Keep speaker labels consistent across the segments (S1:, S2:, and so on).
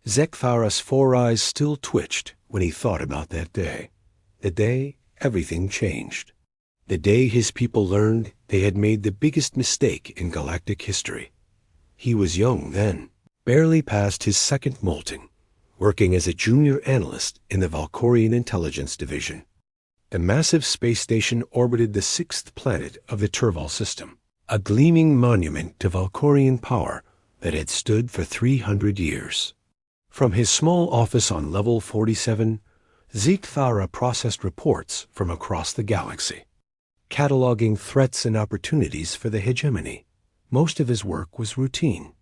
S1: Zethara's four eyes still twitched when he thought about that day. The day everything changed. The day his people learned they had made the biggest mistake in galactic history. He was young then, barely past his second molting, working as a junior analyst in the Valkorian Intelligence Division. The massive space station orbited the sixth planet of the Turval system, a gleaming monument to Valkorian power that had stood for 300 years. From his small office on level 47, Zethara processed reports from across the galaxy, cataloging threats and opportunities for the hegemony. Most of his work was routine.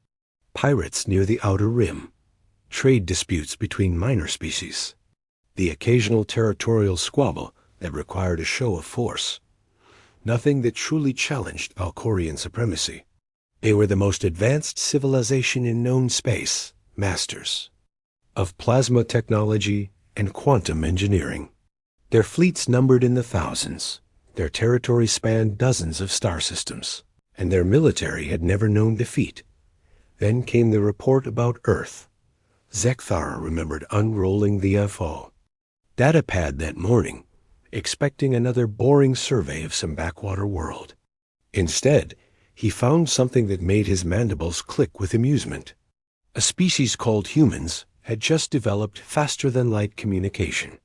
S1: Pirates near the outer rim, trade disputes between minor species, the occasional territorial squabble that required a show of force. Nothing that truly challenged Valkorian supremacy. They were the most advanced civilization in known space, masters of plasma technology and quantum engineering. Their fleets numbered in the thousands. Their territory spanned dozens of star systems, and their military had never known defeat. Then came the report about Earth. Zethara remembered unrolling the FO datapad that morning, expecting another boring survey of some backwater world. Instead, he found something that made his mandibles click with amusement. A species called humans had just developed faster-than-light communication.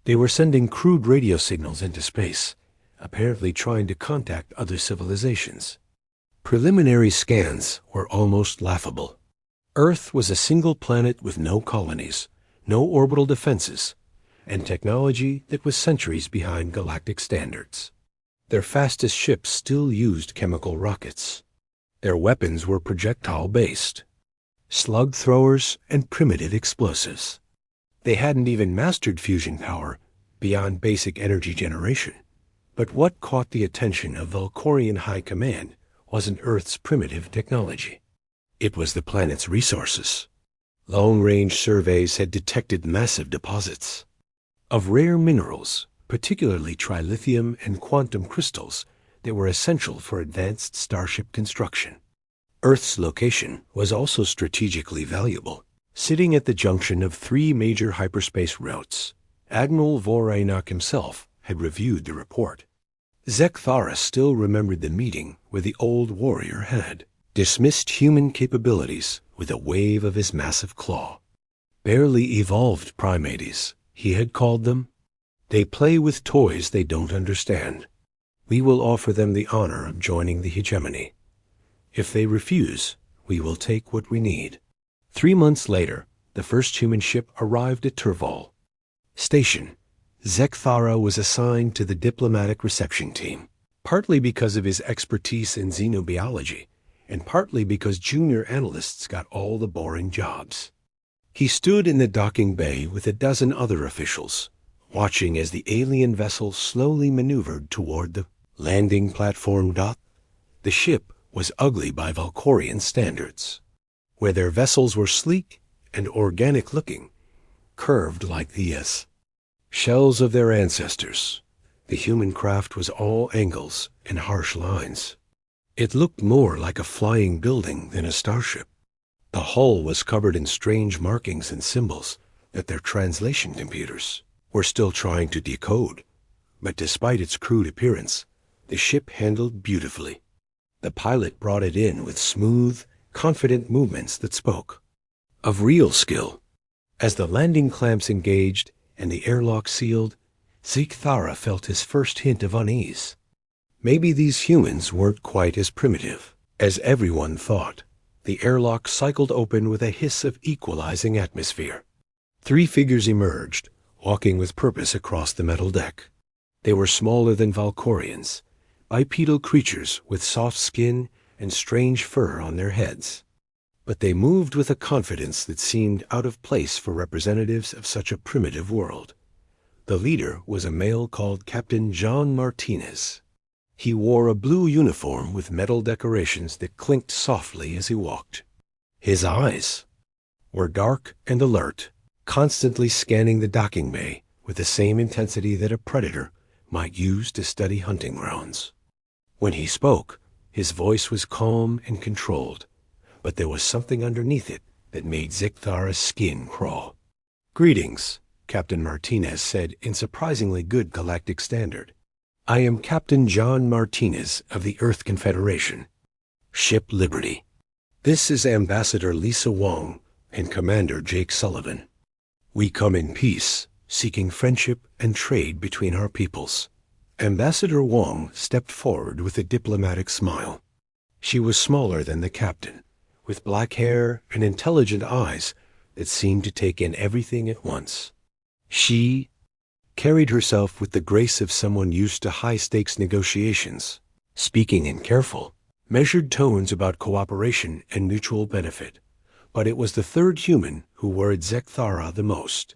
S1: They were sending crude radio signals into space, apparently trying to contact other civilizations. Preliminary scans were almost laughable. Earth was a single planet with no colonies, no orbital defenses, and technology that was centuries behind galactic standards. Their fastest ships still used chemical rockets. Their weapons were projectile-based, slug throwers and primitive explosives. They hadn't even mastered fusion power beyond basic energy generation. But what caught the attention of Valkorian High Command wasn't Earth's primitive technology. It was the planet's resources. Long-range surveys had detected massive deposits of rare minerals, particularly trilithium and quantum crystals, that were essential for advanced starship construction. Earth's location was also strategically valuable, sitting at the junction of three major hyperspace routes. Admiral Voran himself had reviewed the report. Zethara still remembered the meeting where the old warrior had dismissed human capabilities with a wave of his massive claw. Barely evolved primates, he had called them. They play with toys they don't understand. We will offer them the honor of joining the hegemony. If they refuse, we will take what we need. 3 months later, the first human ship arrived at Turval Station. Zethara was assigned to the diplomatic reception team, partly because of his expertise in xenobiology, and partly because junior analysts got all the boring jobs. He stood in the docking bay with a dozen other officials, watching as the alien vessel slowly maneuvered toward the landing platform. The ship was ugly by Valkorian standards, where their vessels were sleek and organic-looking, curved like the shells of their ancestors. The human craft was all angles and harsh lines. It looked more like a flying building than a starship. The hull was covered in strange markings and symbols that their translation computers were still trying to decode. But despite its crude appearance, the ship handled beautifully. The pilot brought it in with smooth, confident movements that spoke of real skill. As the landing clamps engaged and the airlock sealed, Zethara felt his first hint of unease. Maybe these humans weren't quite as primitive as everyone thought. The airlock cycled open with a hiss of equalizing atmosphere. 3 figures emerged, walking with purpose across the metal deck. They were smaller than Valkorians, bipedal creatures with soft skin and strange fur on their heads. But they moved with a confidence that seemed out of place for representatives of such a primitive world. The leader was a male called Captain John Martinez. He wore a blue uniform with metal decorations that clinked softly as he walked. His eyes were dark and alert, constantly scanning the docking bay with the same intensity that a predator might use to study hunting grounds. When he spoke, his voice was calm and controlled, but there was something underneath it that made Zethara's skin crawl. "Greetings," Captain Martinez said in surprisingly good galactic standard. "I am Captain John Martinez of the Earth Confederation. Ship Liberty. This is Ambassador Lisa Wong and Commander Jake Sullivan. We come in peace, seeking friendship and trade between our peoples." Ambassador Wong stepped forward with a diplomatic smile. She was smaller than the captain, with black hair and intelligent eyes that seemed to take in everything at once. She carried herself with the grace of someone used to high-stakes negotiations, speaking in careful, measured tones about cooperation and mutual benefit. But it was the third human who worried Zethara the most.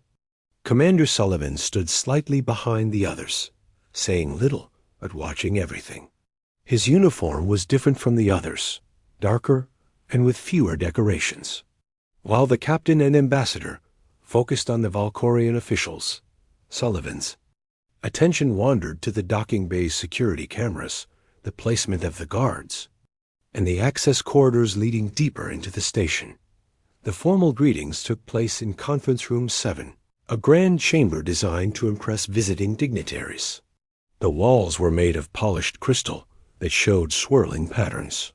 S1: Commander Sullivan stood slightly behind the others, saying little but watching everything. His uniform was different from the others, darker and with fewer decorations. While the captain and ambassador focused on the Valkorian officials, Sullivan's attention wandered to the docking bay's security cameras, the placement of the guards, and the access corridors leading deeper into the station. The formal greetings took place in Conference Room 7, a grand chamber designed to impress visiting dignitaries. The walls were made of polished crystal that showed swirling patterns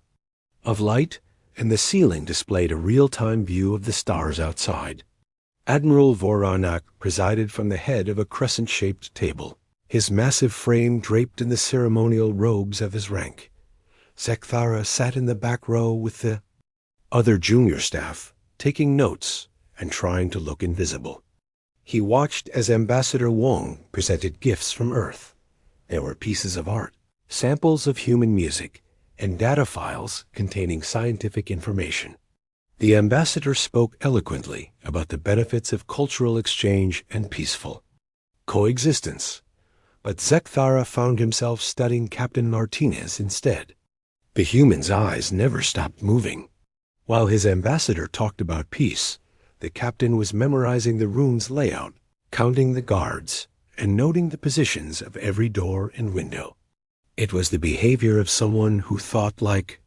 S1: of light, and the ceiling displayed a real-time view of the stars outside. Admiral Voran presided from the head of a crescent-shaped table, his massive frame draped in the ceremonial robes of his rank. Zethara sat in the back row with the other junior staff, taking notes and trying to look invisible. He watched as Ambassador Wong presented gifts from Earth. There were pieces of art, samples of human music, and data files containing scientific information. The ambassador spoke eloquently about the benefits of cultural exchange and peaceful coexistence, but Zethara found himself studying Captain Martinez instead. The human's eyes never stopped moving. While his ambassador talked about peace, the captain was memorizing the room's layout, counting the guards, and noting the positions of every door and window. It was the behavior of someone who thought like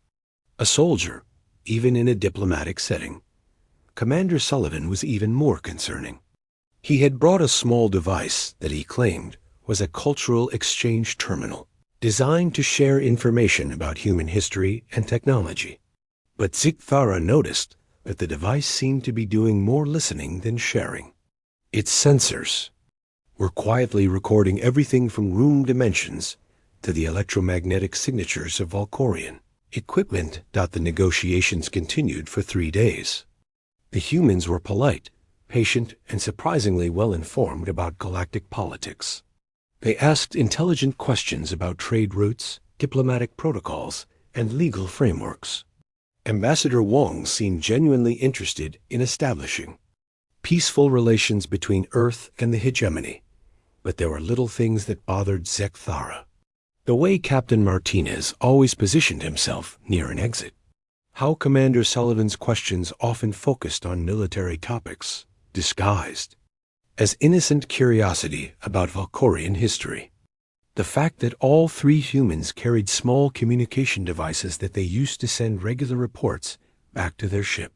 S1: a soldier, even in a diplomatic setting. Commander Sullivan was even more concerning. He had brought a small device that he claimed was a cultural exchange terminal, designed to share information about human history and technology. But Zethara noticed that the device seemed to be doing more listening than sharing. Its sensors were quietly recording everything from room dimensions to the electromagnetic signatures of Valkorian equipment. The negotiations continued for 3 days. The humans were polite, patient, and surprisingly well-informed about galactic politics. They asked intelligent questions about trade routes, diplomatic protocols, and legal frameworks. Ambassador Wong seemed genuinely interested in establishing peaceful relations between Earth and the hegemony, but there were little things that bothered Zethara. The way Captain Martinez always positioned himself near an exit. How Commander Sullivan's questions often focused on military topics, disguised as innocent curiosity about Valkorian history. The fact that all 3 humans carried small communication devices that they used to send regular reports back to their ship.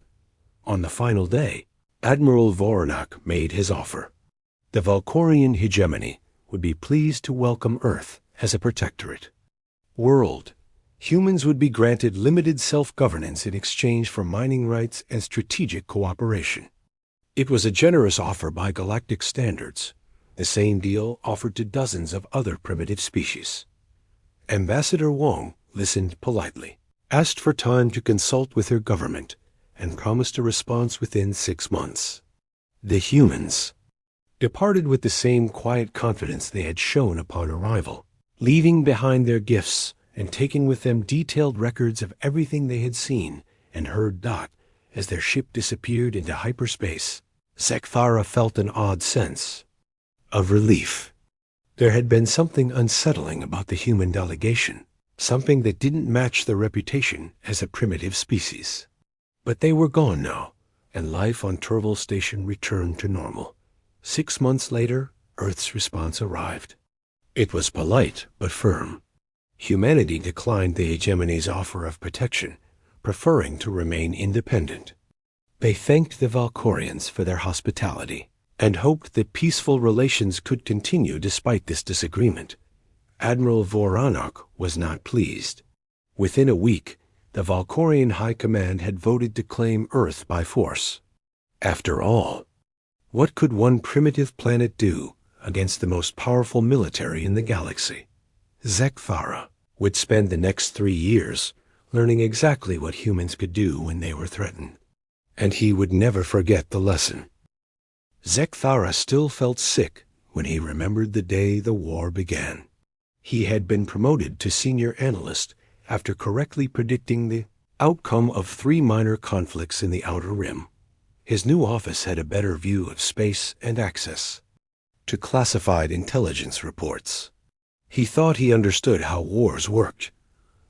S1: On the final day, Admiral Voran made his offer. The Valkorian hegemony would be pleased to welcome Earth as a protectorate. World. Humans would be granted limited self-governance in exchange for mining rights and strategic cooperation. It was a generous offer by galactic standards, the same deal offered to dozens of other primitive species. Ambassador Wong listened politely, asked for time to consult with her government, and promised a response within 6 months. The humans departed with the same quiet confidence they had shown upon arrival, leaving behind their gifts and taking with them detailed records of everything they had seen and heard. As their ship disappeared into hyperspace, Zethara felt an odd sense of relief. There had been something unsettling about the human delegation, something that didn't match their reputation as a primitive species. But they were gone now, and life on Turval Station returned to normal. 6 months later, Earth's response arrived. It was polite but firm. Humanity declined the hegemony's offer of protection, preferring to remain independent. They thanked the Valkorians for their hospitality and hoped that peaceful relations could continue despite this disagreement. Admiral Voran was not pleased. Within a week, the Valkorian High Command had voted to claim Earth by force. After all, what could one primitive planet do against the most powerful military in the galaxy? Zethara would spend the next 3 years learning exactly what humans could do when they were threatened. And he would never forget the lesson. Zethara still felt sick when he remembered the day the war began. He had been promoted to senior analyst after correctly predicting the outcome of 3 minor conflicts in the Outer Rim. His new office had a better view of space and access to classified intelligence reports. He thought he understood how wars worked.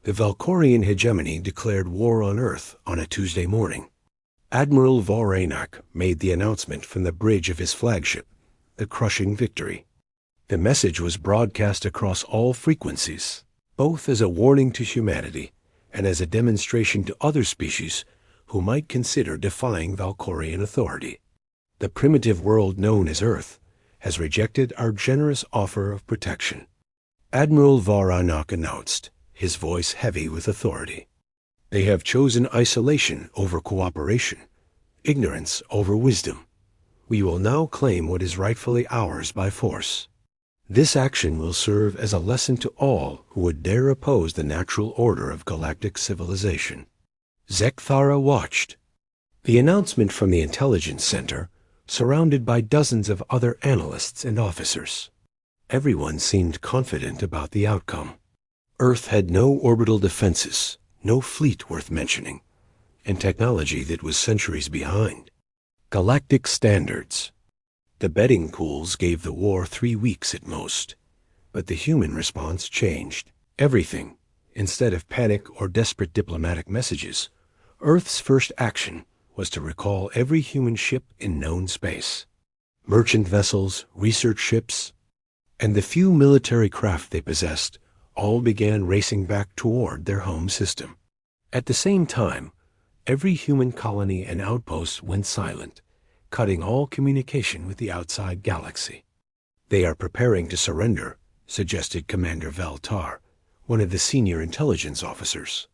S1: The Valkorian hegemony declared war on Earth on a Tuesday morning. Admiral Voran made the announcement from the bridge of his flagship, the crushing victory. The message was broadcast across all frequencies, both as a warning to humanity and as a demonstration to other species who might consider defying Valkorian authority. The primitive world known as Earth has rejected our generous offer of protection. Admiral Voran announced, his voice heavy with authority. They have chosen isolation over cooperation, ignorance over wisdom. We will now claim what is rightfully ours by force. This action will serve as a lesson to all who would dare oppose the natural order of galactic civilization. Zethara watched. The announcement from the intelligence center, surrounded by dozens of other analysts and officers. Everyone seemed confident about the outcome. Earth had no orbital defenses, no fleet worth mentioning, and technology that was centuries behind. Galactic standards. The betting pools gave the war 3 weeks at most, but the human response changed. Everything. Instead of panic or desperate diplomatic messages, Earth's first action was to recall every human ship in known space. Merchant vessels, research ships, and the few military craft they possessed all began racing back toward their home system. At the same time, every human colony and outpost went silent, cutting all communication with the outside galaxy. They are preparing to surrender, suggested Commander Valtar, one of the senior intelligence officers.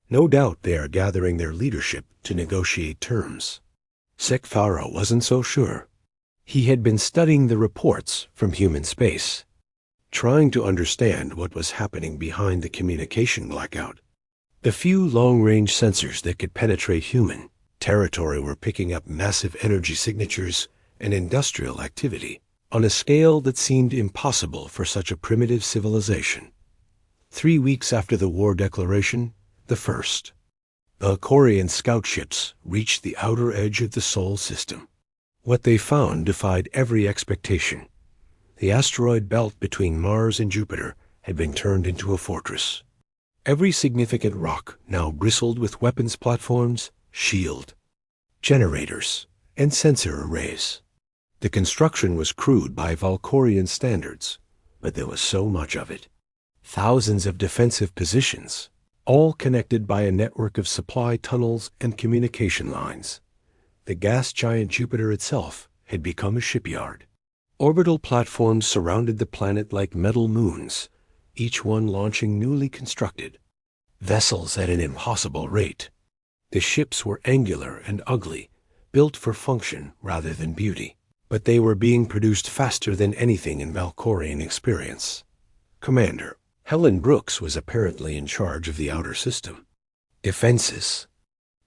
S1: No doubt they are gathering their leadership to negotiate terms. Zethara wasn't so sure. He had been studying the reports from human space, trying to understand what was happening behind the communication blackout. The few long-range sensors that could penetrate human territory were picking up massive energy signatures and industrial activity on a scale that seemed impossible for such a primitive civilization. 3 weeks after the war declaration, the first Valkorian scout ships reached the outer edge of the Sol system. What they found defied every expectation. The asteroid belt between Mars and Jupiter had been turned into a fortress. Every significant rock now bristled with weapons platforms, shield, generators, and sensor arrays. The construction was crude by Valkorian standards, but there was so much of it. Thousands of defensive positions, all connected by a network of supply tunnels and communication lines. The gas giant Jupiter itself had become a shipyard. Orbital platforms surrounded the planet like metal moons, each one launching newly constructed vessels at an impossible rate. The ships were angular and ugly, built for function rather than beauty, but they were being produced faster than anything in Valkorian experience. Commander Helen Brooks was apparently in charge of the outer system. Defenses.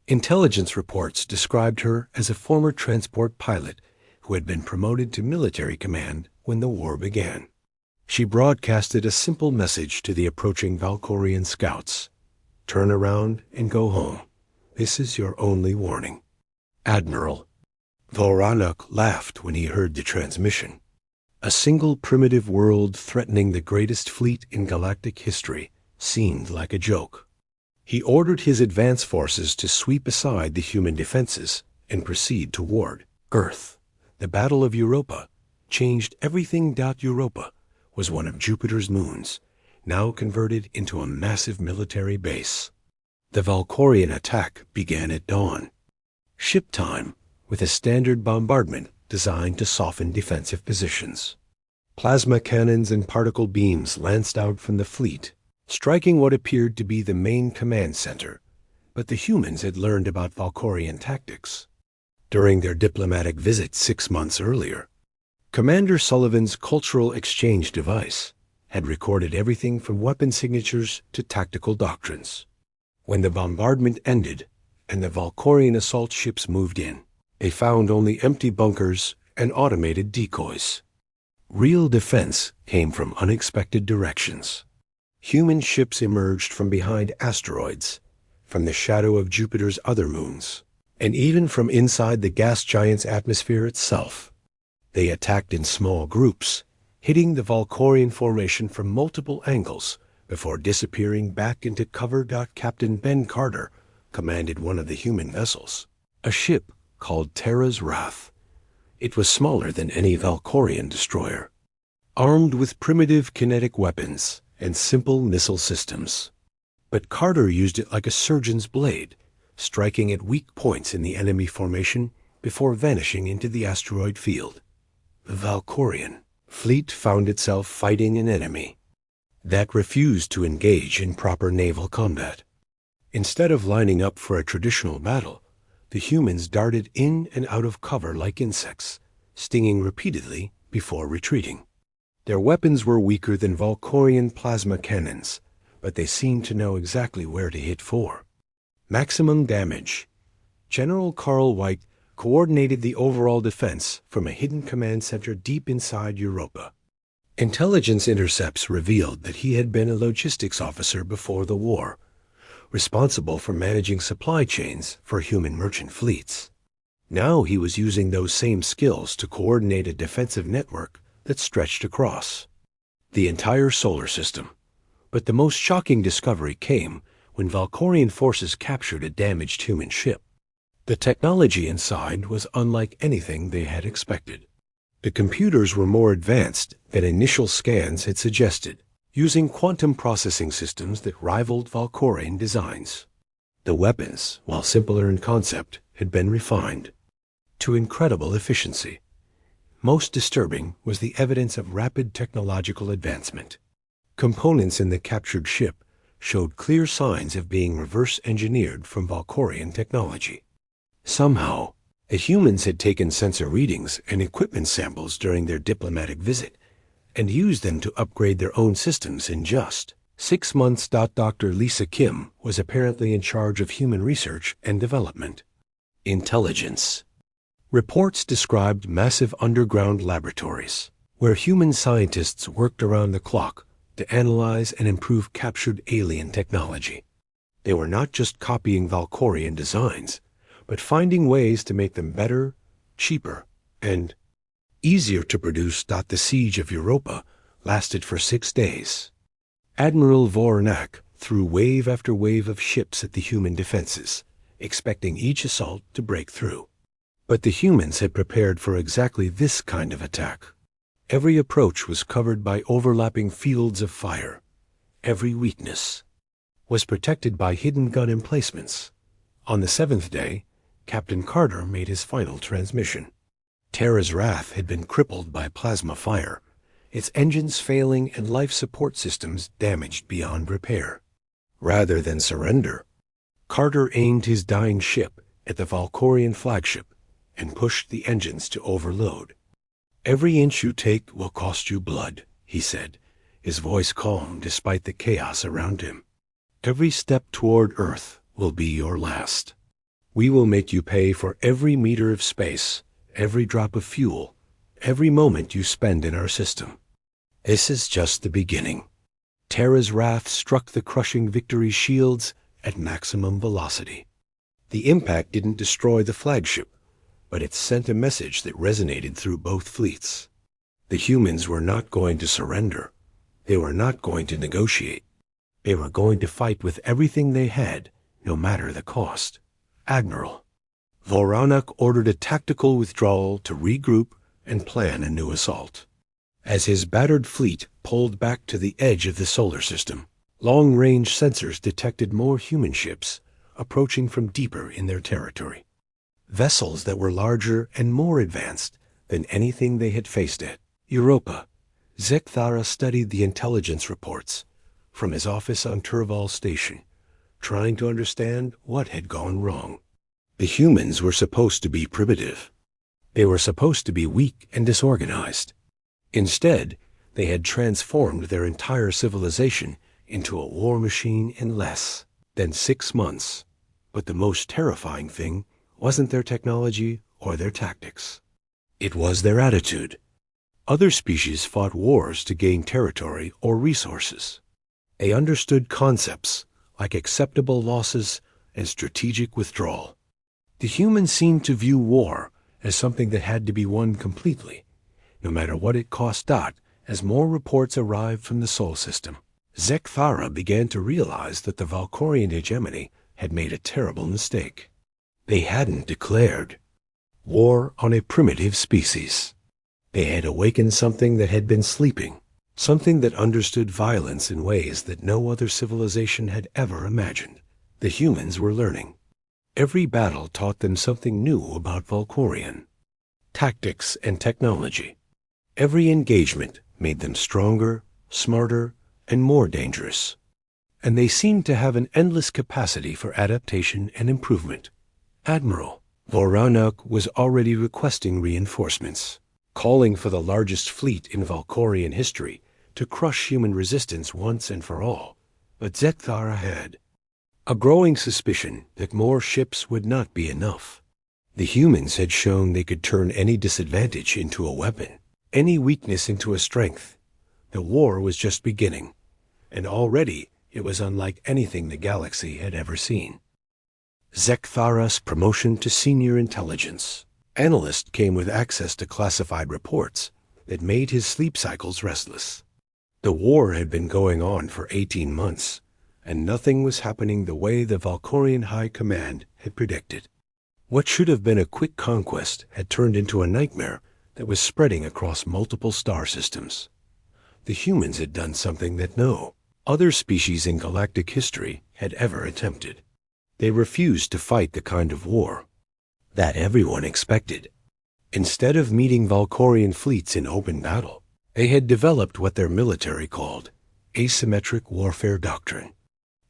S1: Intelligence reports described her as a former transport pilot who had been promoted to military command when the war began. She broadcasted a simple message to the approaching Valkorian scouts. Turn around and go home. This is your only warning. Admiral Voran laughed when he heard the transmission. A single primitive world threatening the greatest fleet in galactic history seemed like a joke. He ordered his advance forces to sweep aside the human defenses and proceed toward Earth. The Battle of Europa changed everything. Europa was one of Jupiter's moons, now converted into a massive military base. The Valkorian attack began at dawn. Ship time, with a standard bombardment designed to soften defensive positions. Plasma cannons and particle beams lanced out from the fleet, striking what appeared to be the main command center, but the humans had learned about Valkorian tactics. During their diplomatic visit 6 months earlier, Commander Sullivan's cultural exchange device had recorded everything from weapon signatures to tactical doctrines. When the bombardment ended and the Valkorian assault ships moved in, they found only empty bunkers and automated decoys. Real defense came from unexpected directions. Human ships emerged from behind asteroids, from the shadow of Jupiter's other moons, and even from inside the gas giant's atmosphere itself. They attacked in small groups, hitting the Valkorian formation from multiple angles before disappearing back into cover. Captain Ben Carter commanded one of the human vessels, a ship called Terras Wrath. It was smaller than any Valkorian destroyer, armed with primitive kinetic weapons and simple missile systems. But Carter used it like a surgeon's blade, striking at weak points in the enemy formation before vanishing into the asteroid field. The Valkorian fleet found itself fighting an enemy that refused to engage in proper naval combat. Instead of lining up for a traditional battle, the humans darted in and out of cover like insects, stinging repeatedly before retreating. Their weapons were weaker than Valkorian plasma cannons, but they seemed to know exactly where to hit for maximum damage. General Carl Wright coordinated the overall defense from a hidden command center deep inside Europa. Intelligence intercepts revealed that he had been a logistics officer before the war, responsible for managing supply chains for human merchant fleets. Now he was using those same skills to coordinate a defensive network that stretched across the entire solar system. But the most shocking discovery came when Valkorian forces captured a damaged human ship. The technology inside was unlike anything they had expected. The computers were more advanced than initial scans had suggested, using quantum processing systems that rivaled Valkorian designs. The weapons, while simpler in concept, had been refined to incredible efficiency. Most disturbing was the evidence of rapid technological advancement. Components in the captured ship showed clear signs of being reverse-engineered from Valkorian technology. Somehow, the humans had taken sensor readings and equipment samples during their diplomatic visit and used them to upgrade their own systems in just 6 months. Dr. Lisa Kim was apparently in charge of human research and development. Intelligence. Reports described massive underground laboratories where human scientists worked around the clock to analyze and improve captured alien technology. They were not just copying Valkorian designs, but finding ways to make them better, cheaper, and easier to produce. The siege of Europa lasted for 6 days. Admiral Voran threw wave after wave of ships at the human defenses, expecting each assault to break through. But the humans had prepared for exactly this kind of attack. Every approach was covered by overlapping fields of fire. Every weakness was protected by hidden gun emplacements. On the 7th day, Captain Carter made his final transmission. Terras Wrath had been crippled by plasma fire, its engines failing and life support systems damaged beyond repair. Rather than surrender, Carter aimed his dying ship at the Valkorian flagship and pushed the engines to overload. "Every inch you take will cost you blood," he said, his voice calm despite the chaos around him. "Every step toward Earth will be your last. We will make you pay for every meter of space, every drop of fuel, every moment you spend in our system. This is just the beginning." Terras Wrath struck the crushing Victory shields at maximum velocity. The impact didn't destroy the flagship, but it sent a message that resonated through both fleets. The humans were not going to surrender. They were not going to negotiate. They were going to fight with everything they had, no matter the cost. Admiral Voran ordered a tactical withdrawal to regroup and plan a new assault. As his battered fleet pulled back to the edge of the solar system, long-range sensors detected more human ships approaching from deeper in their territory. vessels that were larger and more advanced than anything they had faced at Europa. Zethara studied the intelligence reports from his office on Turval Station, trying to understand what had gone wrong. The humans were supposed to be primitive. They were supposed to be weak and disorganized. Instead, they had transformed their entire civilization into a war machine in less than 6 months. But the most terrifying thing wasn't their technology or their tactics. It was their attitude. Other species fought wars to gain territory or resources. They understood concepts like acceptable losses and strategic withdrawal. The humans seemed to view war as something that had to be won completely, no matter what it cost. As more reports arrived from the Sol system, Zethara began to realize that the Valkorian hegemony had made a terrible mistake. They hadn't declared war on a primitive species. They had awakened something that had been sleeping, something that understood violence in ways that no other civilization had ever imagined. The humans were learning. Every battle taught them something new about Valkorian tactics and technology. Every engagement made them stronger, smarter, and more dangerous. And they seemed to have an endless capacity for adaptation and improvement. Admiral Voran was already requesting reinforcements, calling for the largest fleet in Valkorian history to crush human resistance once and for all. But Zethara had a growing suspicion that more ships would not be enough. The humans had shown they could turn any disadvantage into a weapon, any weakness into a strength. The war was just beginning, and already it was unlike anything the galaxy had ever seen. Zethara's promotion to senior intelligence analyst came with access to classified reports that made his sleep cycles restless. The war had been going on for 18 months, and nothing was happening the way the Valkorian High Command had predicted. What should have been a quick conquest had turned into a nightmare that was spreading across multiple star systems. The humans had done something that no other species in galactic history had ever attempted. They refused to fight the kind of war that everyone expected. Instead of meeting Valkorian fleets in open battle, they had developed what their military called asymmetric warfare doctrine.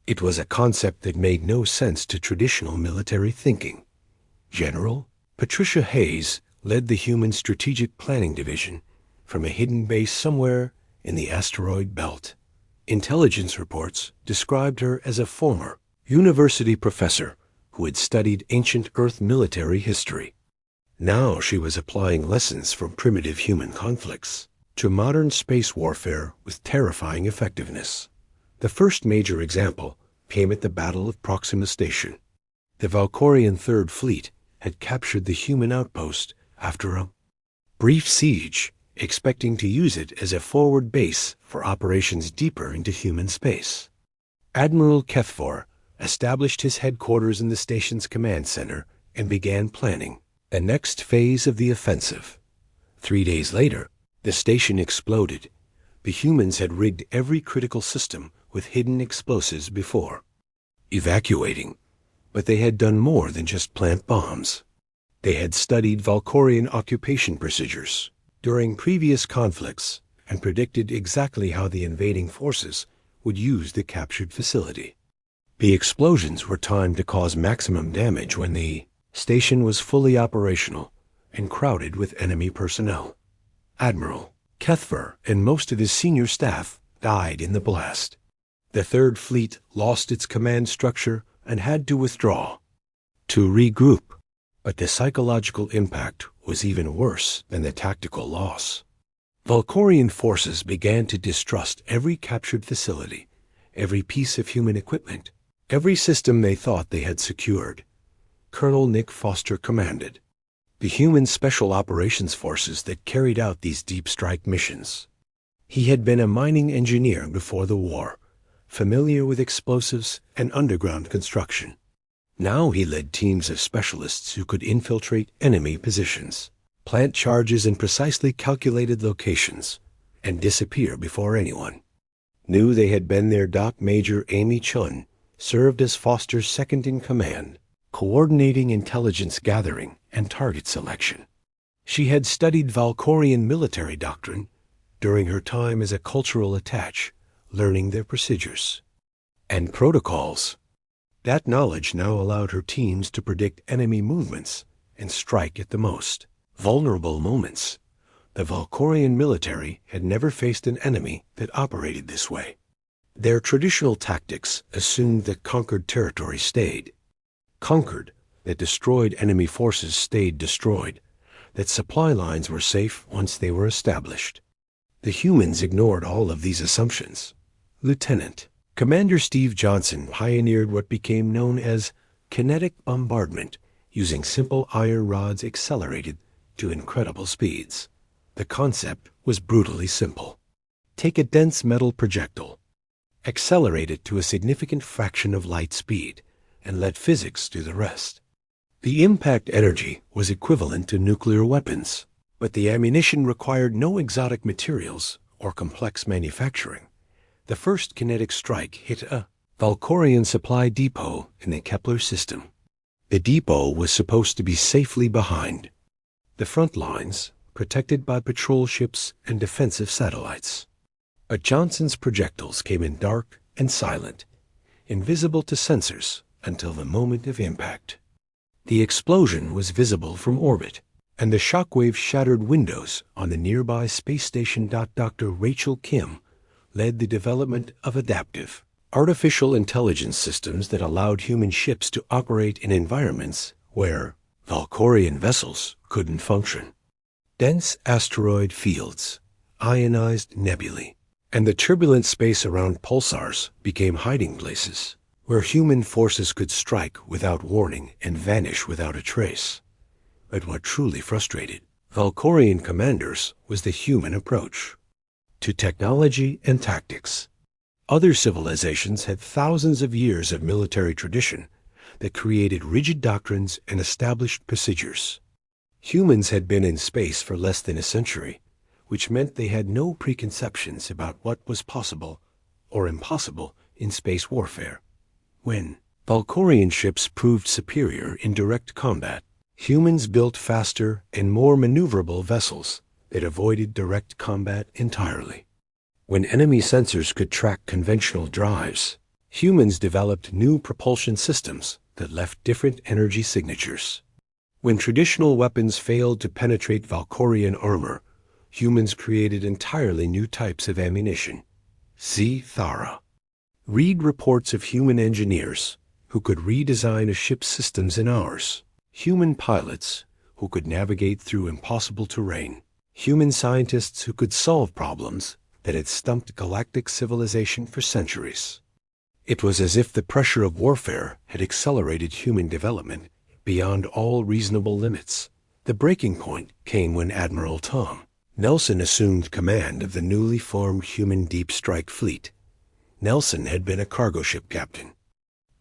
S1: It was a concept that made no sense to traditional military thinking. General Patricia Hayes led the Human Strategic Planning Division from a hidden base somewhere in the asteroid belt. Intelligence reports described her as a former university professor who had studied ancient Earth military history. Now she was applying lessons from primitive human conflicts to modern space warfare with terrifying effectiveness. The first major example came at the Battle of Proxima Station. The Valkorian Third Fleet had captured the human outpost after a brief siege, expecting to use it as a forward base for operations deeper into human space. Admiral Kethfor established his headquarters in the station's command center and began planning the next phase of the offensive. 3 days later, the station exploded. The humans had rigged every critical system with hidden explosives before evacuating, but they had done more than just plant bombs. They had studied Valkorian occupation procedures during previous conflicts and predicted exactly how the invading forces would use the captured facility. The explosions were timed to cause maximum damage when the station was fully operational and crowded with enemy personnel. Admiral Kethfor and most of his senior staff died in the blast. The Third Fleet lost its command structure and had to withdraw to regroup. But the psychological impact was even worse than the tactical loss. Valkorian forces began to distrust every captured facility, every piece of human equipment, every system they thought they had secured. Colonel Nick Foster commanded the human special operations forces that carried out these deep strike missions. He had been a mining engineer before the war, familiar with explosives and underground construction. Now he led teams of specialists who could infiltrate enemy positions, plant charges in precisely calculated locations, and disappear before anyone knew they had been there. Doc Major Amy Chun served as Foster's second-in-command. coordinating intelligence gathering and target selection. She had studied Valkorian military doctrine during her time as a cultural attaché, learning their procedures and protocols. That knowledge now allowed her teams to predict enemy movements and strike at the most vulnerable moments. The Valkorian military had never faced an enemy that operated this way. Their traditional tactics assumed that conquered territory stayed conquered, that destroyed enemy forces stayed destroyed, that supply lines were safe once they were established. The humans ignored all of these assumptions. Lieutenant Commander Steve Johnson pioneered what became known as kinetic bombardment, using simple iron rods accelerated to incredible speeds. The concept was brutally simple. Take a dense metal projectile, accelerate it to a significant fraction of light speed, and let physics do the rest. The impact energy was equivalent to nuclear weapons, but the ammunition required no exotic materials or complex manufacturing. The first kinetic strike hit a Valkorian supply depot in the Kepler system. The depot was supposed to be safely behind the front lines, protected by patrol ships and defensive satellites. But Johnson's projectiles came in dark and silent, invisible to sensors until the moment of impact. The explosion was visible from orbit, and the shockwave shattered windows on the nearby space station. Dr. Rachel Kim led the development of adaptive, artificial intelligence systems that allowed human ships to operate in environments where Valkorian vessels couldn't function. Dense asteroid fields, ionized nebulae, and the turbulent space around pulsars became hiding places where human forces could strike without warning and vanish without a trace. But what truly frustrated Valkorian commanders was the human approach to technology and tactics. Other civilizations had thousands of years of military tradition that created rigid doctrines and established procedures. Humans had been in space for less than a century, which meant they had no preconceptions about what was possible or impossible in space warfare. When Valkorian ships proved superior in direct combat, humans built faster and more maneuverable vessels that avoided direct combat entirely. When enemy sensors could track conventional drives, humans developed new propulsion systems that left different energy signatures. When traditional weapons failed to penetrate Valkorian armor, humans created entirely new types of ammunition. Zethara. Read reports of human engineers who could redesign a ship's systems in hours. Human pilots who could navigate through impossible terrain. Human scientists who could solve problems that had stumped galactic civilization for centuries. It was as if the pressure of warfare had accelerated human development beyond all reasonable limits. The breaking point came when Admiral Tom Nelson assumed command of the newly formed human deep strike fleet. Nelson had been a cargo ship captain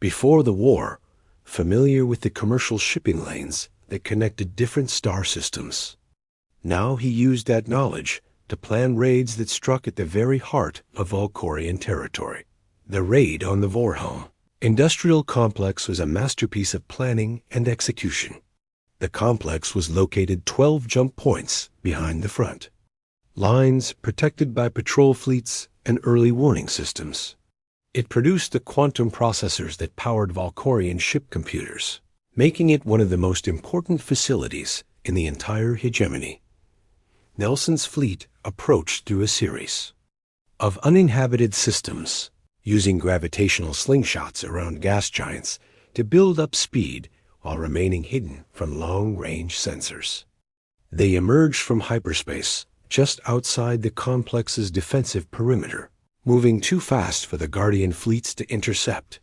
S1: before the war, familiar with the commercial shipping lanes that connected different star systems. Now he used that knowledge to plan raids that struck at the very heart of Valkorian territory. The raid on the Voran industrial complex was a masterpiece of planning and execution. The complex was located 12 jump points behind the front lines, protected by patrol fleets and early warning systems. It produced the quantum processors that powered Valkorian ship computers, making it one of the most important facilities in the entire hegemony. Nelson's fleet approached through a series of uninhabited systems, using gravitational slingshots around gas giants to build up speed while remaining hidden from long-range sensors. They emerged from hyperspace just outside the complex's defensive perimeter, moving too fast for the Guardian fleets to intercept.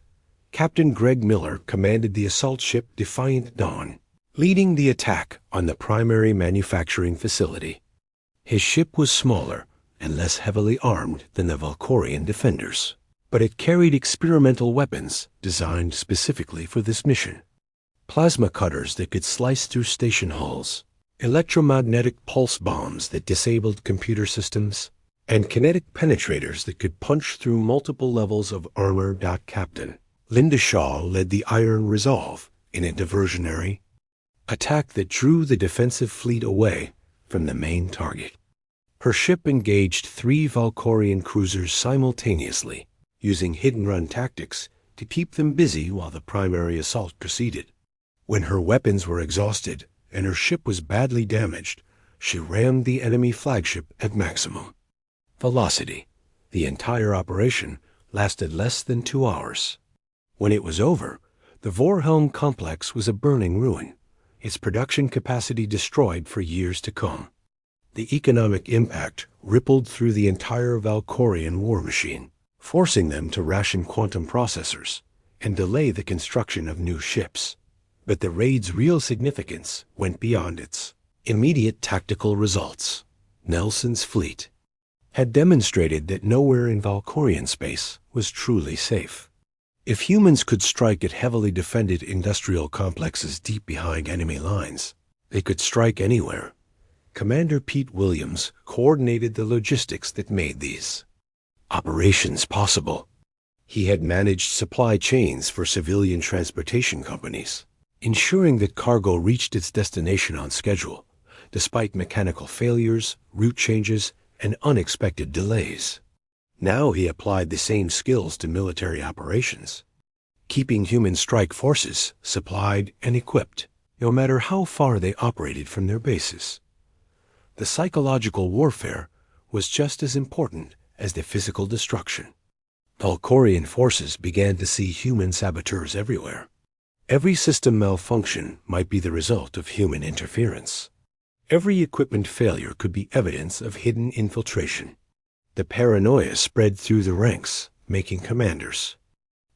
S1: Captain Greg Miller commanded the assault ship Defiant Dawn, leading the attack on the primary manufacturing facility. His ship was smaller and less heavily armed than the Valkorian defenders, but it carried experimental weapons designed specifically for this mission. Plasma cutters that could slice through station hulls, electromagnetic pulse bombs that disabled computer systems, and kinetic penetrators that could punch through multiple levels of armor. Captain Linda Shaw led the Iron Resolve, in a diversionary attack that drew the defensive fleet away from the main target. Her ship engaged 3 Valkorian cruisers simultaneously, using hit-and-run tactics to keep them busy while the primary assault proceeded. When her weapons were exhausted and her ship was badly damaged, she rammed the enemy flagship at maximum velocity. The entire operation lasted less than 2 hours. When it was over, the Voran Complex was a burning ruin, its production capacity destroyed for years to come. The economic impact rippled through the entire Valkorian war machine, forcing them to ration quantum processors and delay the construction of new ships. But the raid's real significance went beyond its immediate tactical results. Nelson's fleet had demonstrated that nowhere in Valkorian space was truly safe. If humans could strike at heavily defended industrial complexes deep behind enemy lines, they could strike anywhere. Commander Pete Williams coordinated the logistics that made these operations possible. He had managed supply chains for civilian transportation companies, ensuring that cargo reached its destination on schedule, despite mechanical failures, route changes, and unexpected delays. Now he applied the same skills to military operations, keeping human strike forces supplied and equipped, no matter how far they operated from their bases. The psychological warfare was just as important as the physical destruction. Valkorian forces began to see human saboteurs everywhere. Every system malfunction might be the result of human interference. Every equipment failure could be evidence of hidden infiltration. The paranoia spread through the ranks, making commanders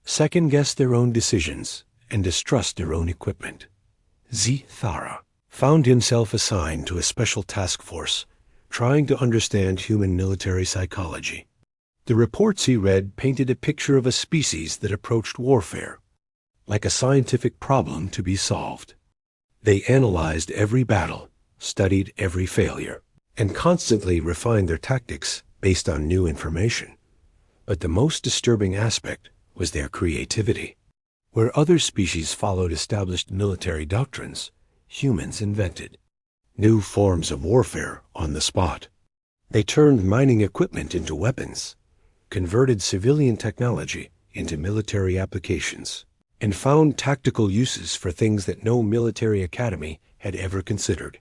S1: second-guess their own decisions and distrust their own equipment. Zethara found himself assigned to a special task force trying to understand human military psychology. The reports he read painted a picture of a species that approached warfare like a scientific problem to be solved. They analyzed every battle, studied every failure, and constantly refined their tactics based on new information. But the most disturbing aspect was their creativity. Where other species followed established military doctrines, humans invented new forms of warfare on the spot. They turned mining equipment into weapons, converted civilian technology into military applications, and found tactical uses for things that no military academy had ever considered.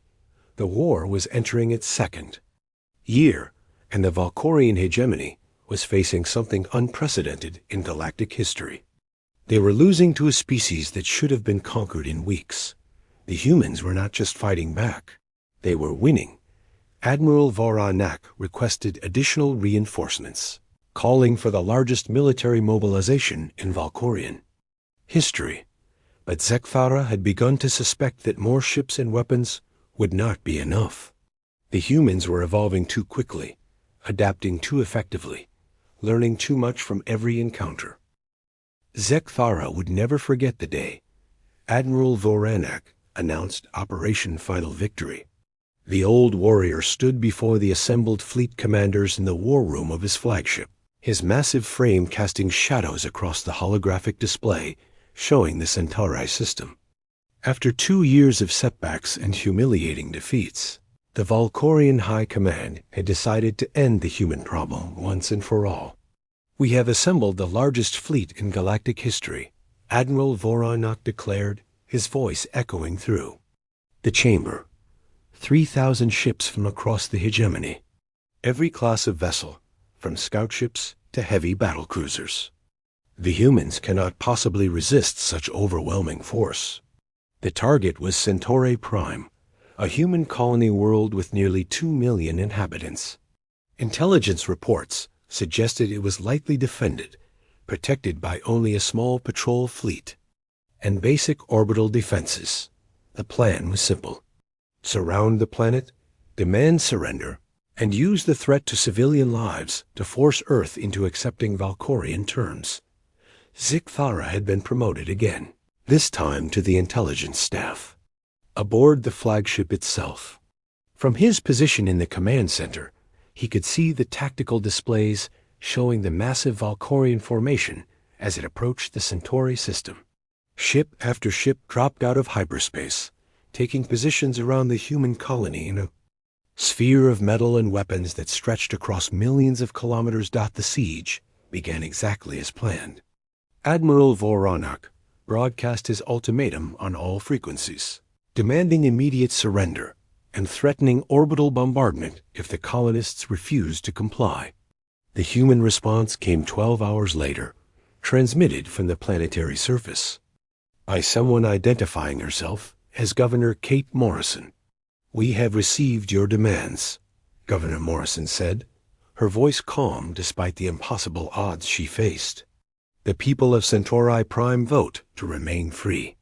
S1: The war was entering its second year, and the Valkorian hegemony was facing something unprecedented in galactic history. They were losing to a species that should have been conquered in weeks. The humans were not just fighting back, they were winning. Admiral Voran requested additional reinforcements, calling for the largest military mobilization in Valkorian history. But Zethara had begun to suspect that more ships and weapons would not be enough. The humans were evolving too quickly, adapting too effectively, learning too much from every encounter. Zethara would never forget the day Admiral Voran announced Operation Final Victory. The old warrior stood before the assembled fleet commanders in the war room of his flagship, his massive frame casting shadows across the holographic display showing the Centauri system. After 2 years of setbacks and humiliating defeats, the Valkorian High Command had decided to end the human problem once and for all. "We have assembled the largest fleet in galactic history," Admiral Voran declared, his voice echoing through the chamber. 3,000 ships from across the hegemony. Every class of vessel, from scout ships to heavy battle cruisers. The humans cannot possibly resist such overwhelming force. The target was Centauri Prime, a human colony world with nearly 2 million inhabitants. Intelligence reports suggested it was lightly defended, protected by only a small patrol fleet and basic orbital defenses. The plan was simple: surround the planet, demand surrender, and use the threat to civilian lives to force Earth into accepting Valkorian terms. Zethara had been promoted again, this time to the intelligence staff, aboard the flagship itself. From his position in the command center, he could see the tactical displays showing the massive Valkorian formation as it approached the Centauri system. Ship after ship dropped out of hyperspace, taking positions around the human colony in a sphere of metal and weapons that stretched across millions of kilometers. The siege began exactly as planned. Admiral Voran broadcast his ultimatum on all frequencies, demanding immediate surrender and threatening orbital bombardment if the colonists refused to comply. The human response came 12 hours later, transmitted from the planetary surface by someone identifying herself as Governor Kate Morrison. "We have received your demands," Governor Morrison said, her voice calm despite the impossible odds she faced. "The people of Centauri Prime vote to remain free.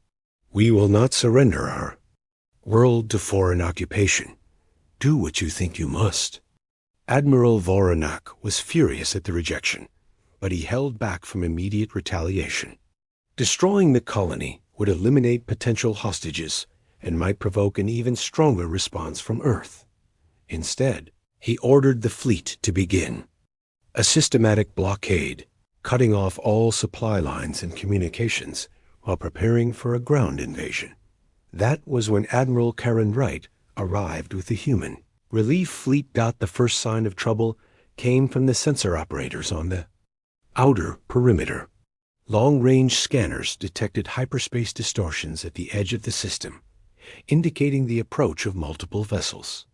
S1: We will not surrender our world to foreign occupation. Do what you think you must." Admiral Voranak was furious at the rejection, but he held back from immediate retaliation. Destroying the colony would eliminate potential hostages and might provoke an even stronger response from Earth. Instead, he ordered the fleet to begin a systematic blockade, cutting off all supply lines and communications while preparing for a ground invasion. That was when Admiral Karen Wright arrived with the human relief fleet. The first sign of trouble came from the sensor operators on the outer perimeter. Long-range scanners detected hyperspace distortions at the edge of the system, indicating the approach of multiple vessels.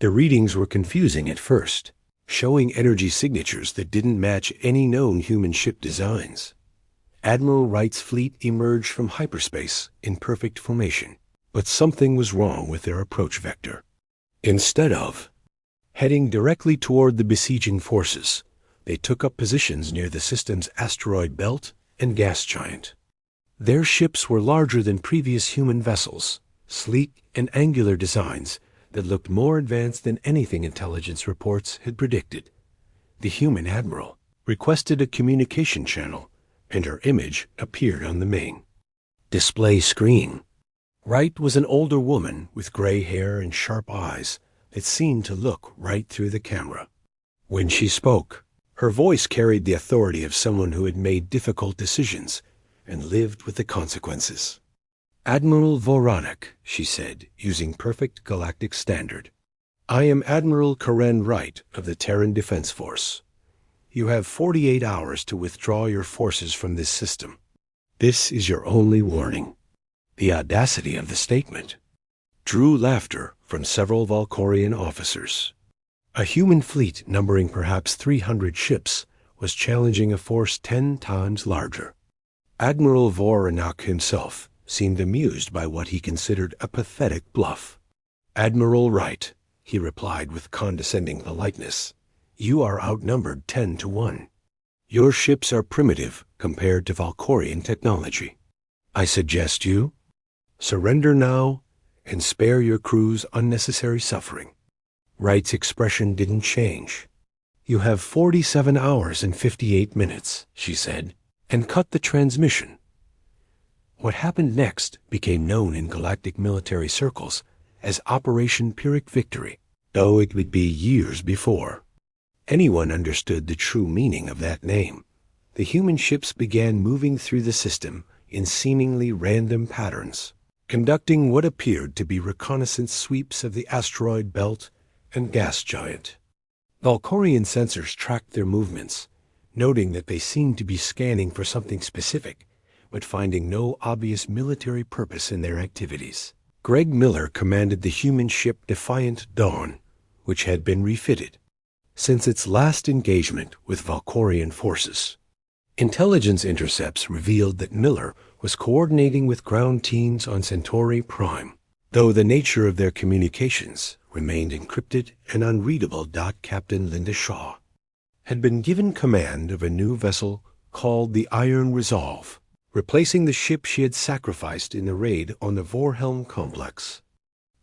S1: The readings were confusing at first, showing energy signatures that didn't match any known human ship designs. Admiral Wright's fleet emerged from hyperspace in perfect formation, but something was wrong with their approach vector. Instead of heading directly toward the besieging forces, they took up positions near the system's asteroid belt and gas giant. Their ships were larger than previous human vessels, sleek and angular designs that looked more advanced than anything intelligence reports had predicted. The human admiral requested a communication channel, and her image appeared on the main display screen. Wright was an older woman with gray hair and sharp eyes that seemed to look right through the camera. When she spoke, her voice carried the authority of someone who had made difficult decisions and lived with the consequences. "Admiral Voranek," she said, using perfect galactic standard. "I am Admiral Karen Wright of the Terran Defense Force. You have 48 hours to withdraw your forces from this system. This is your only warning." The audacity of the statement drew laughter from several Valkorian officers. A human fleet numbering perhaps 300 ships was challenging a force 10 times larger. Admiral Voranak himself seemed amused by what he considered a pathetic bluff. "Admiral Wright," he replied with condescending politeness, "you are outnumbered 10 to 1. Your ships are primitive compared to Valkorian technology. I suggest you surrender now and spare your crews unnecessary suffering." Wright's expression didn't change. "You have 47 hours and 58 minutes, she said, "and cut the transmission." What happened next became known in galactic military circles as Operation Pyrrhic Victory, though it would be years before anyone understood the true meaning of that name. The human ships began moving through the system in seemingly random patterns, conducting what appeared to be reconnaissance sweeps of the asteroid belt and gas giant. Valkorian sensors tracked their movements, noting that they seemed to be scanning for something specific, but finding no obvious military purpose in their activities. Greg Miller commanded the human ship Defiant Dawn, which had been refitted since its last engagement with Valkorian forces. Intelligence intercepts revealed that Miller was coordinating with ground teams on Centauri Prime, though the nature of their communications remained encrypted and unreadable. Captain Linda Shaw had been given command of a new vessel called the Iron Resolve, replacing the ship she had sacrificed in the raid on the Voran Complex.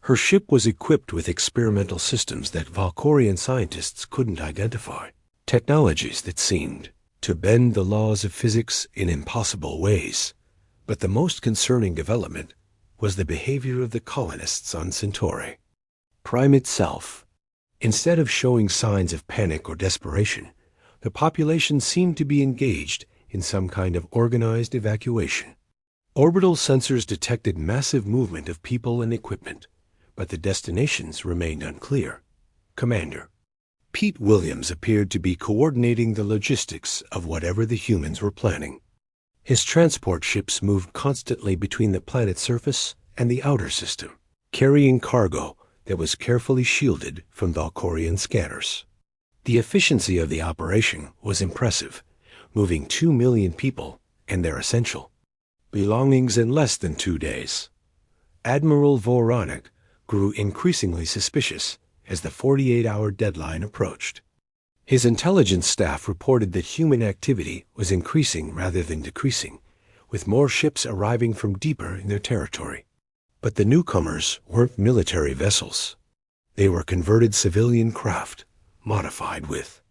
S1: Her ship was equipped with experimental systems that Valkorian scientists couldn't identify, technologies that seemed to bend the laws of physics in impossible ways. But the most concerning development was the behavior of the colonists on Centauri Prime itself. Instead of showing signs of panic or desperation, the population seemed to be engaged in some kind of organized evacuation. Orbital sensors detected massive movement of people and equipment, but the destinations remained unclear. Commander Pete Williams appeared to be coordinating the logistics of whatever the humans were planning. His transport ships moved constantly between the planet's surface and the outer system, carrying cargo that was carefully shielded from Valkorian scanners. The efficiency of the operation was impressive, moving 2 million people and their essential belongings in less than 2 days. Admiral Voran grew increasingly suspicious as the 48-hour deadline approached. His intelligence staff reported that human activity was increasing rather than decreasing, with more ships arriving from deeper in their territory. But the newcomers weren't military vessels. They were converted civilian craft, modified with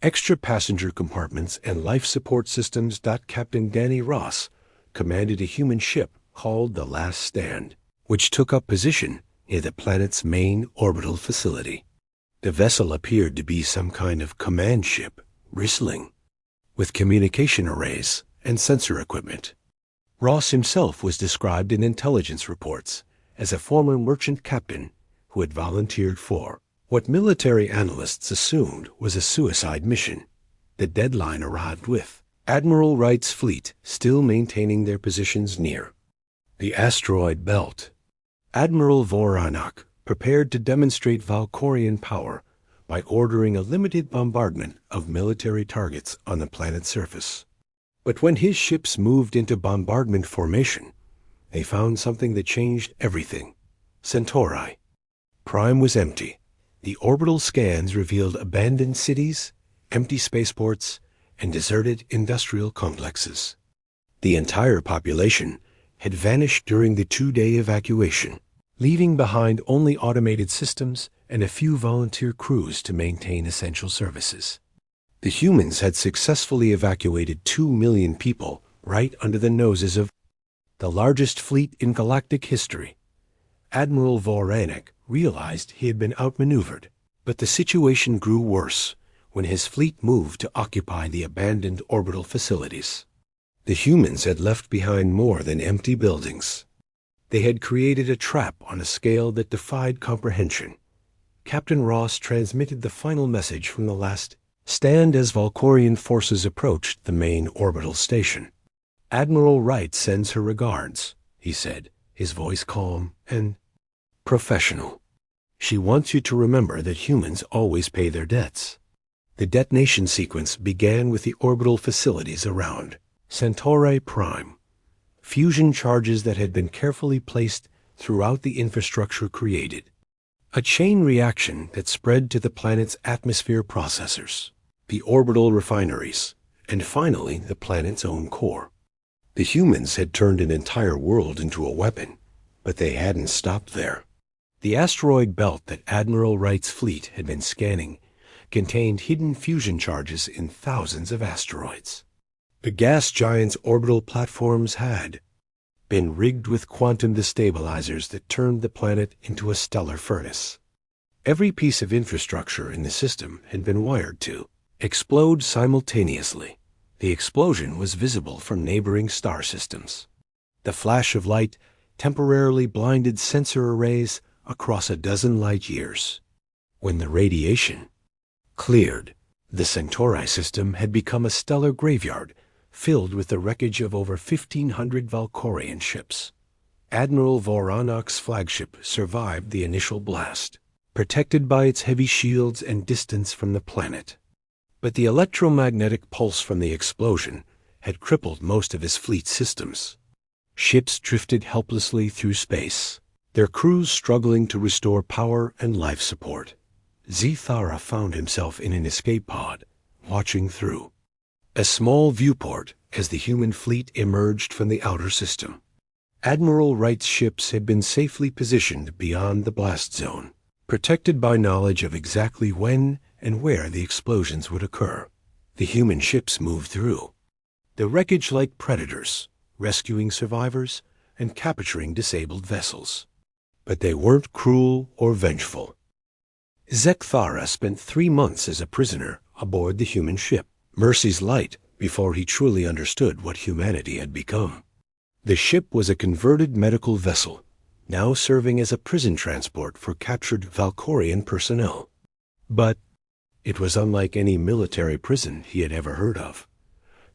S1: extra passenger compartments and life support systems. Captain Danny Ross commanded a human ship called the Last Stand, which took up position near the planet's main orbital facility. The vessel appeared to be some kind of command ship, bristling with communication arrays and sensor equipment. Ross himself was described in intelligence reports as a former merchant captain who had volunteered for what military analysts assumed was a suicide mission. The deadline arrived with Admiral Wright's fleet still maintaining their positions near the asteroid belt. Admiral Voran prepared to demonstrate Valkorian power by ordering a limited bombardment of military targets on the planet's surface. But when his ships moved into bombardment formation, they found something that changed everything. Centauri. Prime was empty. The orbital scans revealed abandoned cities, empty spaceports, and deserted industrial complexes. The entire population had vanished during the 2-day evacuation, leaving behind only automated systems and a few volunteer crews to maintain essential services. The humans had successfully evacuated 2 million people right under the noses of the largest fleet in galactic history. Admiral Voran realized he had been outmaneuvered, but the situation grew worse when his fleet moved to occupy the abandoned orbital facilities. The humans had left behind more than empty buildings. They had created a trap on a scale that defied comprehension. Captain Ross transmitted the final message from the Last Stand as Valkorian forces approached the main orbital station. "Admiral Wright sends her regards," he said, his voice calm and professional. "She wants you to remember that humans always pay their debts." The detonation sequence began with the orbital facilities around Centauri Prime. Fusion charges that had been carefully placed throughout the infrastructure created a chain reaction that spread to the planet's atmosphere processors, the orbital refineries, and finally the planet's own core. The humans had turned an entire world into a weapon, but they hadn't stopped there. The asteroid belt that Admiral Wright's fleet had been scanning contained hidden fusion charges in thousands of asteroids. The gas giant's orbital platforms had been rigged with quantum destabilizers that turned the planet into a stellar furnace. Every piece of infrastructure in the system had been wired to explode simultaneously. The explosion was visible from neighboring star systems. The flash of light temporarily blinded sensor arrays across a dozen light years. When the radiation cleared, the Centauri system had become a stellar graveyard filled with the wreckage of over 1,500 Valkorian ships. Admiral Voranok's flagship survived the initial blast, protected by its heavy shields and distance from the planet. But the electromagnetic pulse from the explosion had crippled most of his fleet's systems. Ships drifted helplessly through space, their crews struggling to restore power and life support. Zethara found himself in an escape pod, watching through a small viewport as the human fleet emerged from the outer system. Admiral Wright's ships had been safely positioned beyond the blast zone, protected by knowledge of exactly when and where the explosions would occur. The human ships moved through the wreckage like predators, rescuing survivors and capturing disabled vessels. But they weren't cruel or vengeful. Zethara spent 3 months as a prisoner aboard the human ship, Mercy's Light, before he truly understood what humanity had become. The ship was a converted medical vessel, now serving as a prison transport for captured Valkorian personnel. But it was unlike any military prison he had ever heard of.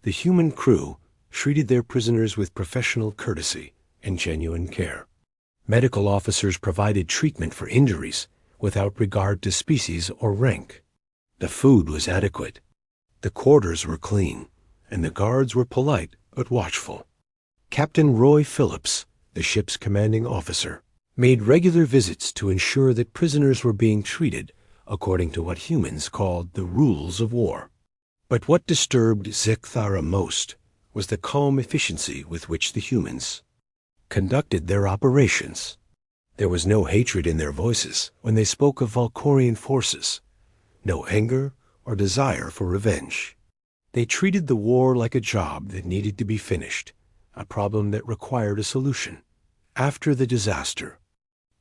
S1: The human crew treated their prisoners with professional courtesy and genuine care. Medical officers provided treatment for injuries without regard to species or rank. The food was adequate. The quarters were clean, and the guards were polite but watchful. Captain Roy Phillips, the ship's commanding officer, made regular visits to ensure that prisoners were being treated according to what humans called the rules of war. But what disturbed Zethara most was the calm efficiency with which the humans conducted their operations. There was no hatred in their voices when they spoke of Valkorian forces, no anger or desire for revenge. They treated the war like a job that needed to be finished, a problem that required a solution. After the disaster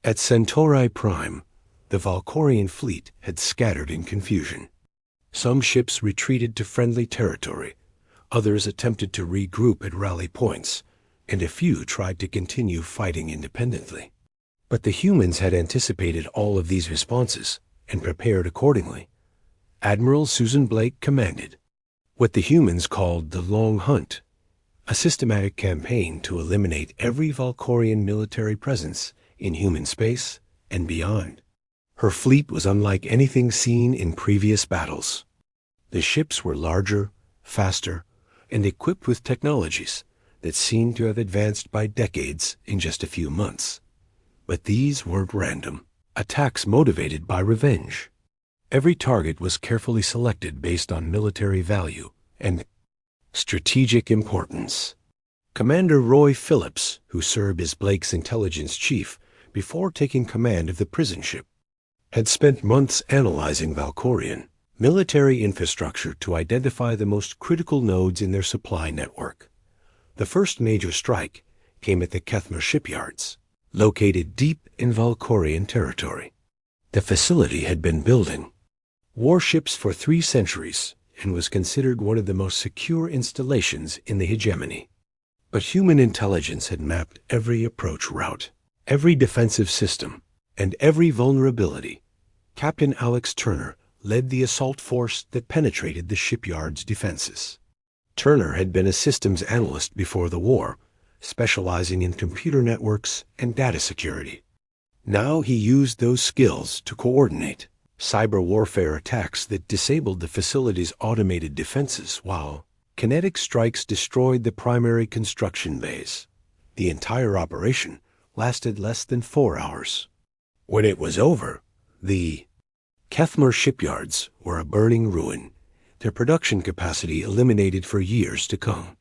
S1: at Centauri Prime, the Valkorian fleet had scattered in confusion. Some ships retreated to friendly territory, others attempted to regroup at rally points, and a few tried to continue fighting independently. But the humans had anticipated all of these responses and prepared accordingly. Admiral Susan Blake commanded what the humans called the Long Hunt, a systematic campaign to eliminate every Valkorian military presence in human space and beyond. Her fleet was unlike anything seen in previous battles. The ships were larger, faster, and equipped with technologies that seemed to have advanced by decades in just a few months. But these weren't random attacks motivated by revenge. Every target was carefully selected based on military value and strategic importance. Commander Roy Phillips, who served as Blake's intelligence chief before taking command of the prison ship, had spent months analyzing Valkorian military infrastructure to identify the most critical nodes in their supply network. The first major strike came at the Kethmer shipyards, located deep in Valkorian territory. The facility had been building warships for 3 centuries and was considered one of the most secure installations in the hegemony. But human intelligence had mapped every approach route, every defensive system, and every vulnerability. Captain Alex Turner led the assault force that penetrated the shipyard's defenses. Turner had been a systems analyst before the war, specializing in computer networks and data security. Now he used those skills to coordinate cyber warfare attacks that disabled the facility's automated defenses while kinetic strikes destroyed the primary construction bays. The entire operation lasted less than 4 hours. When it was over, the Kethmer shipyards were a burning ruin, their production capacity eliminated for years to come.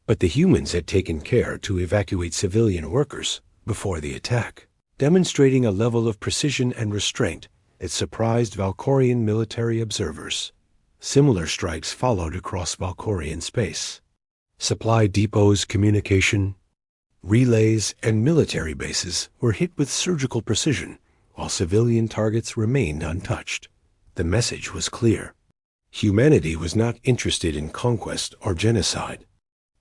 S1: But the humans had taken care to evacuate civilian workers before the attack, demonstrating a level of precision and restraint that surprised Valkorian military observers. Similar strikes followed across Valkorian space. Supply depots, communication, relays, and military bases were hit with surgical precision, while civilian targets remained untouched. The message was clear. Humanity was not interested in conquest or genocide.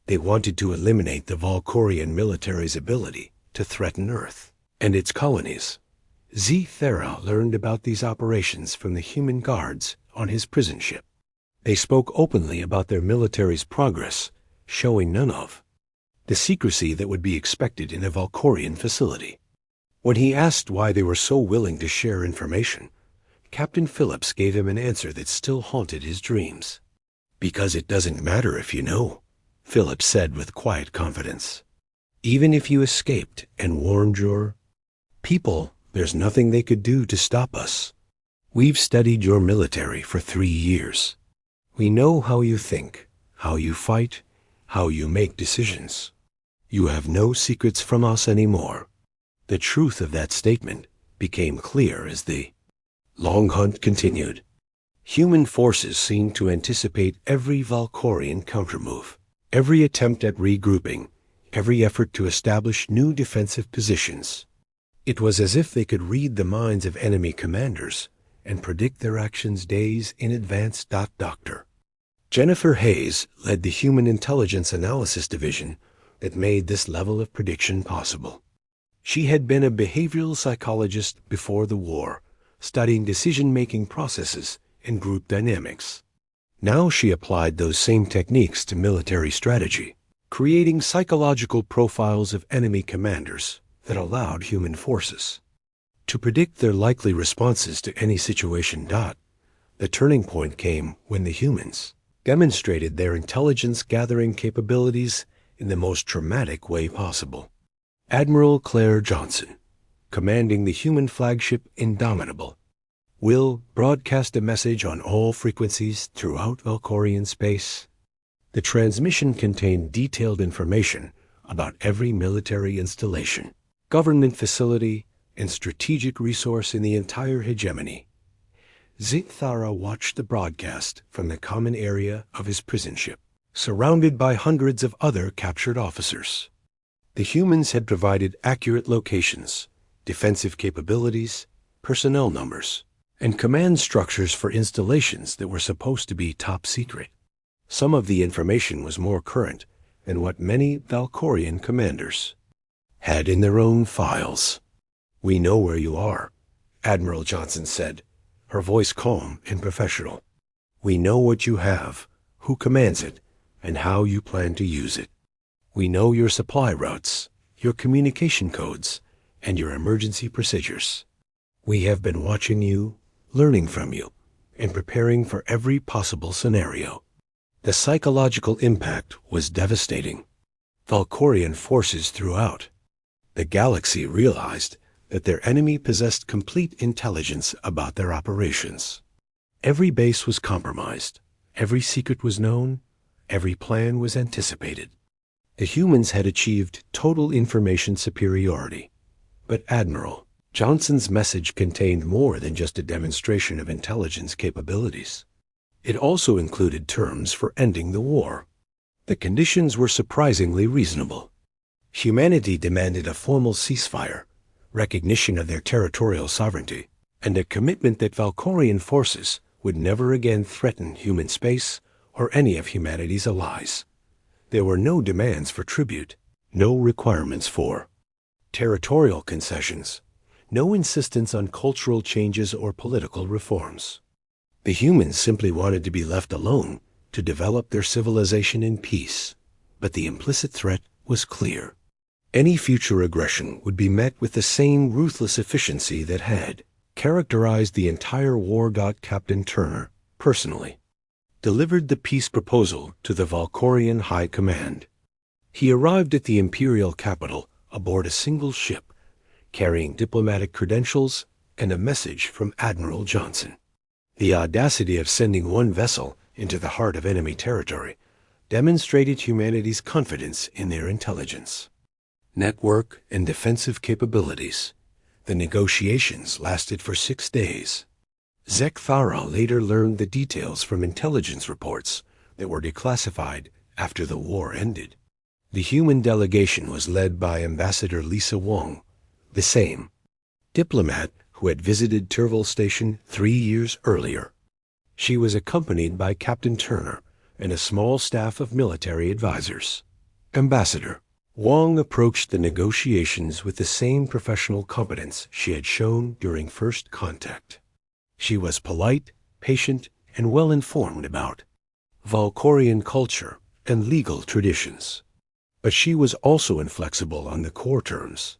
S1: They wanted to eliminate the Valkorian military's ability to threaten Earth and its colonies. Zethara learned about these operations from the human guards on his prison ship. They spoke openly about their military's progress, showing none of the secrecy that would be expected in a Valkorian facility. When he asked why they were so willing to share information, Captain Phillips gave him an answer that still haunted his dreams. "Because it doesn't matter if you know," Phillips said with quiet confidence. "Even if you escaped and warned your people, there's nothing they could do to stop us. We've studied your military for 3 years. We know how you think, how you fight, how you make decisions. You have no secrets from us anymore." The truth of that statement became clear as the long hunt continued. Human forces seemed to anticipate every Valkorian countermove, every attempt at regrouping, every effort to establish new defensive positions. It was as if they could read the minds of enemy commanders and predict their actions days in advance. Dr. Jennifer Hayes led the Human Intelligence Analysis Division that made this level of prediction possible. She had been a behavioral psychologist before the war, studying decision-making processes and group dynamics. Now she applied those same techniques to military strategy, creating psychological profiles of enemy commanders that allowed human forces to predict their likely responses to any situation. The turning point came when the humans demonstrated their intelligence-gathering capabilities in the most dramatic way possible. Admiral Claire Johnson, commanding the human flagship Indomitable, will broadcast a message on all frequencies throughout Valkorian space. The transmission contained detailed information about every military installation, government facility, and strategic resource in the entire hegemony. Zethara watched the broadcast from the common area of his prison ship, surrounded by hundreds of other captured officers. The humans had provided accurate locations, defensive capabilities, personnel numbers, and command structures for installations that were supposed to be top secret. Some of the information was more current than what many Valkorian commanders had in their own files. "We know where you are," Admiral Johnson said, her voice calm and professional. "We know what you have, who commands it, and how you plan to use it. We know your supply routes, your communication codes, and your emergency procedures. We have been watching you, learning from you, and preparing for every possible scenario." The psychological impact was devastating. Valkorian forces throughout the galaxy realized that their enemy possessed complete intelligence about their operations. Every base was compromised, every secret was known, every plan was anticipated. The humans had achieved total information superiority. But Admiral Johnson's message contained more than just a demonstration of intelligence capabilities. It also included terms for ending the war. The conditions were surprisingly reasonable. Humanity demanded a formal ceasefire, recognition of their territorial sovereignty, and a commitment that Valkorian forces would never again threaten human space or any of humanity's allies. There were no demands for tribute, no requirements for territorial concessions, no insistence on cultural changes or political reforms. The humans simply wanted to be left alone to develop their civilization in peace, but the implicit threat was clear. Any future aggression would be met with the same ruthless efficiency that had characterized the entire war. Captain Turner personally delivered the peace proposal to the Valkorian High Command. He arrived at the Imperial capital aboard a single ship, carrying diplomatic credentials and a message from Admiral Johnson. The audacity of sending one vessel into the heart of enemy territory demonstrated humanity's confidence in their intelligence, network, and defensive capabilities. The negotiations lasted for 6 days. Zethara later learned the details from intelligence reports that were declassified after the war ended. The human delegation was led by Ambassador Lisa Wong, the same diplomat who had visited Turval Station 3 years earlier. She was accompanied by Captain Turner and a small staff of military advisors. Ambassador Wong approached the negotiations with the same professional competence she had shown during first contact. She was polite, patient, and well-informed about Valkorian culture and legal traditions. But she was also inflexible on the core terms.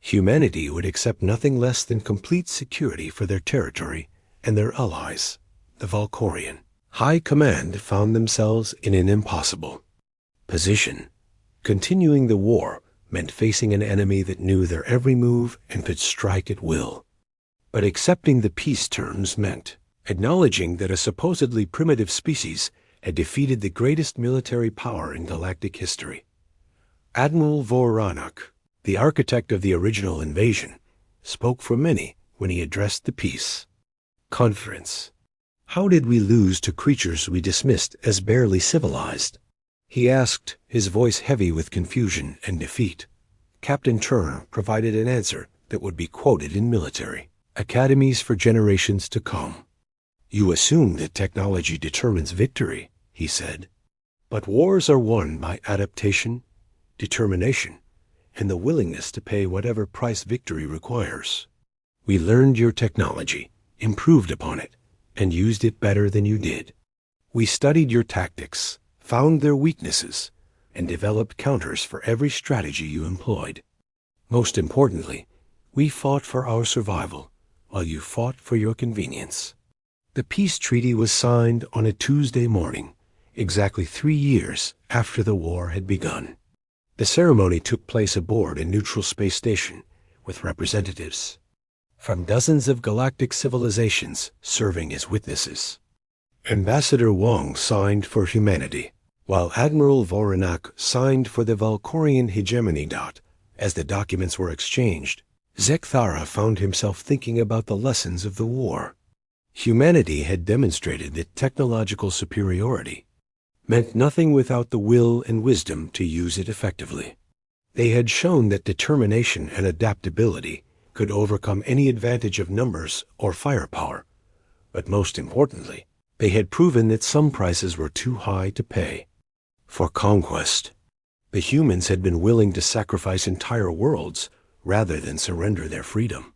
S1: Humanity would accept nothing less than complete security for their territory and their allies. The Valkorian High Command found themselves in an impossible position. Continuing the war meant facing an enemy that knew their every move and could strike at will. But accepting the peace terms meant acknowledging that a supposedly primitive species had defeated the greatest military power in galactic history. Admiral Voran, the architect of the original invasion, spoke for many when he addressed the peace conference. "How did we lose to creatures we dismissed as barely civilized?" he asked, his voice heavy with confusion and defeat. Captain Turner provided an answer that would be quoted in military academies for generations to come. "You assume that technology determines victory," he said. "But wars are won by adaptation, determination, and the willingness to pay whatever price victory requires. We learned your technology, improved upon it, and used it better than you did. We studied your tactics, found their weaknesses, and developed counters for every strategy you employed. Most importantly, we fought for our survival, while you fought for your convenience. The peace treaty was signed on a Tuesday morning, exactly 3 years after the war had begun. The ceremony took place aboard a neutral space station with representatives from dozens of galactic civilizations serving as witnesses. Ambassador Wong signed for humanity, while Admiral Voran signed for the Valkorian hegemony. As the documents were exchanged, Zethara found himself thinking about the lessons of the war. Humanity had demonstrated that technological superiority meant nothing without the will and wisdom to use it effectively. They had shown that determination and adaptability could overcome any advantage of numbers or firepower, but most importantly, they had proven that some prices were too high to pay. For conquest, the humans had been willing to sacrifice entire worlds rather than surrender their freedom.